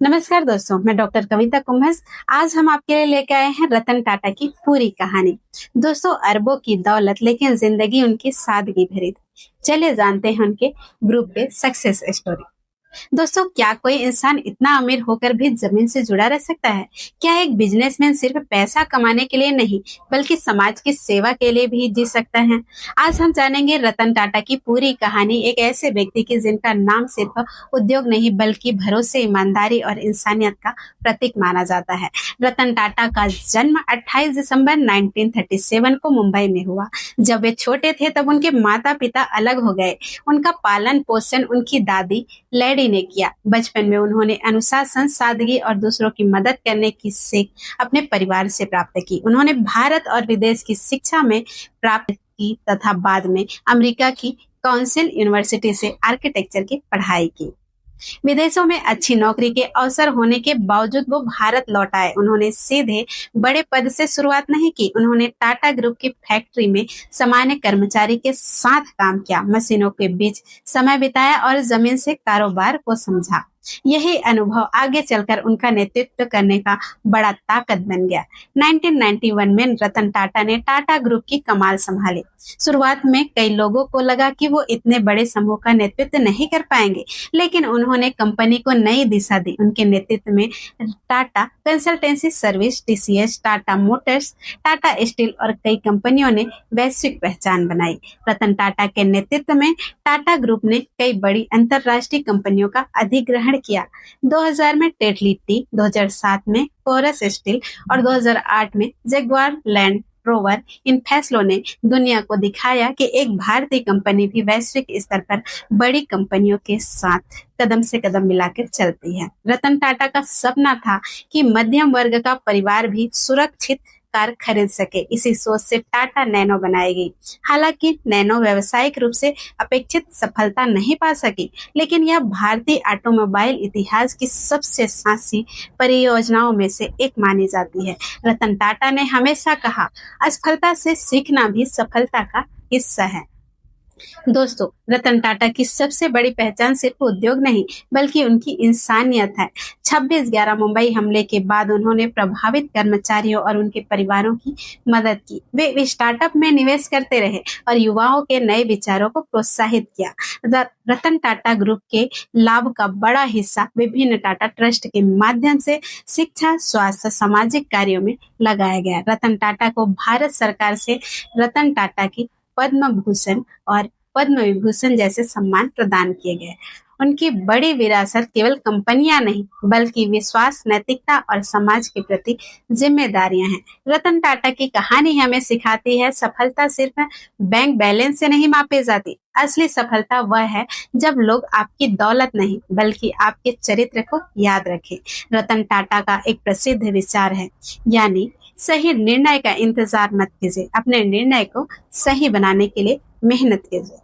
नमस्कार दोस्तों, मैं डॉक्टर कविता कुंभस। आज हम आपके लिए लेकर आए हैं रतन टाटा की पूरी कहानी। दोस्तों, अरबों की दौलत लेकिन जिंदगी उनकी सादगी भरी थी। चलिए जानते हैं उनके ग्रुप के सक्सेस स्टोरी। दोस्तों, क्या कोई इंसान इतना अमीर होकर भी जमीन से जुड़ा रह सकता है? क्या एक बिजनेसमैन सिर्फ पैसा कमाने के लिए नहीं बल्कि समाज की सेवा के लिए भी जी सकता है? आज हम जानेंगे रतन टाटा की पूरी कहानी, एक ऐसे व्यक्ति की जिनका नाम सिर्फ उद्योग नहीं बल्कि भरोसे, ईमानदारी और इंसानियत का प्रतीक माना जाता है। रतन टाटा का जन्म 28 दिसंबर 1937 को मुंबई में हुआ। जब वे छोटे थे तब उनके माता पिता अलग हो गए। उनका पालन पोषण उनकी दादी लेडी ने किया। बचपन में उन्होंने अनुशासन, सादगी और दूसरों की मदद करने की सीख अपने परिवार से प्राप्त की। उन्होंने भारत और विदेश की शिक्षा में प्राप्त की तथा बाद में अमेरिका की काउंसिल यूनिवर्सिटी से आर्किटेक्चर की पढ़ाई की। विदेशों में अच्छी नौकरी के अवसर होने के बावजूद वो भारत लौट आए। उन्होंने सीधे बड़े पद से शुरुआत नहीं की। उन्होंने टाटा ग्रुप की फैक्ट्री में सामान्य कर्मचारी के साथ काम किया, मशीनों के बीच समय बिताया और जमीन से कारोबार को समझा। यही अनुभव आगे चलकर उनका नेतृत्व करने का बड़ा ताकत बन गया। 1991 में रतन टाटा ने टाटा ग्रुप की कमान संभाली। शुरुआत में कई लोगों को लगा कि वो इतने बड़े समूह का नेतृत्व नहीं कर पाएंगे, लेकिन उन्होंने कंपनी को नई दिशा दी। उनके नेतृत्व में Tata consultancy service, TCS, Tata Motors, Tata steel और कई कंपनियों ने वैश्विक पहचान बनाई। रतन टाटा के नेतृत्व में टाटा ग्रुप ने कई बड़ी अंतरराष्ट्रीय कंपनियों का अधिग्रहण किया। 2000 में टेटली टी, 2007 में कोरस स्टील और 2008 में जगुआर लैंड रोवर। इन फैसलों ने दुनिया को दिखाया कि एक भारतीय कंपनी भी वैश्विक स्तर पर बड़ी कंपनियों के साथ कदम से कदम मिलाकर चलती है। रतन टाटा का सपना था कि मध्यम वर्ग का परिवार भी सुरक्षित कार खरीद सके। इसी सोच से टाटा नैनो बनाई गई। हालांकि नैनो व्यावसायिक रूप से अपेक्षित सफलता नहीं पा सकी, लेकिन यह भारतीय ऑटोमोबाइल इतिहास की सबसे साहसी परियोजनाओं में से एक मानी जाती है। रतन टाटा ने हमेशा कहा, असफलता से सीखना भी सफलता का हिस्सा है। दोस्तों, रतन टाटा की सबसे बड़ी पहचान सिर्फ उद्योग नहीं बल्कि उनकी इंसानियत है। 26/11 मुंबई हमले के बाद उन्होंने प्रभावित कर्मचारियों और उनके परिवारों की मदद की। वे स्टार्टअप में निवेश करते रहे और युवाओं के नए विचारों को प्रोत्साहित किया। रतन टाटा ग्रुप के लाभ का बड़ा हिस्सा विभिन्न टाटा ट्रस्ट के माध्यम से शिक्षा, स्वास्थ्य, सामाजिक कार्यों में लगाया गया। रतन टाटा को भारत सरकार से रतन टाटा की पद्म भूषण और पद्म विभूषण जैसे सम्मान प्रदान किए गए। उनकी बड़ी विरासत केवल कंपनियां नहीं बल्कि विश्वास, नैतिकता और समाज के प्रति जिम्मेदारियां हैं। रतन टाटा की कहानी हमें सिखाती है, सफलता सिर्फ बैंक बैलेंस से नहीं मापी जाती। असली सफलता वह है जब लोग आपकी दौलत नहीं बल्कि आपके चरित्र को याद रखें। रतन टाटा का एक प्रसिद्ध विचार है, यानी सही निर्णय का इंतजार मत कीजिए, अपने निर्णय को सही बनाने के लिए मेहनत कीजिए।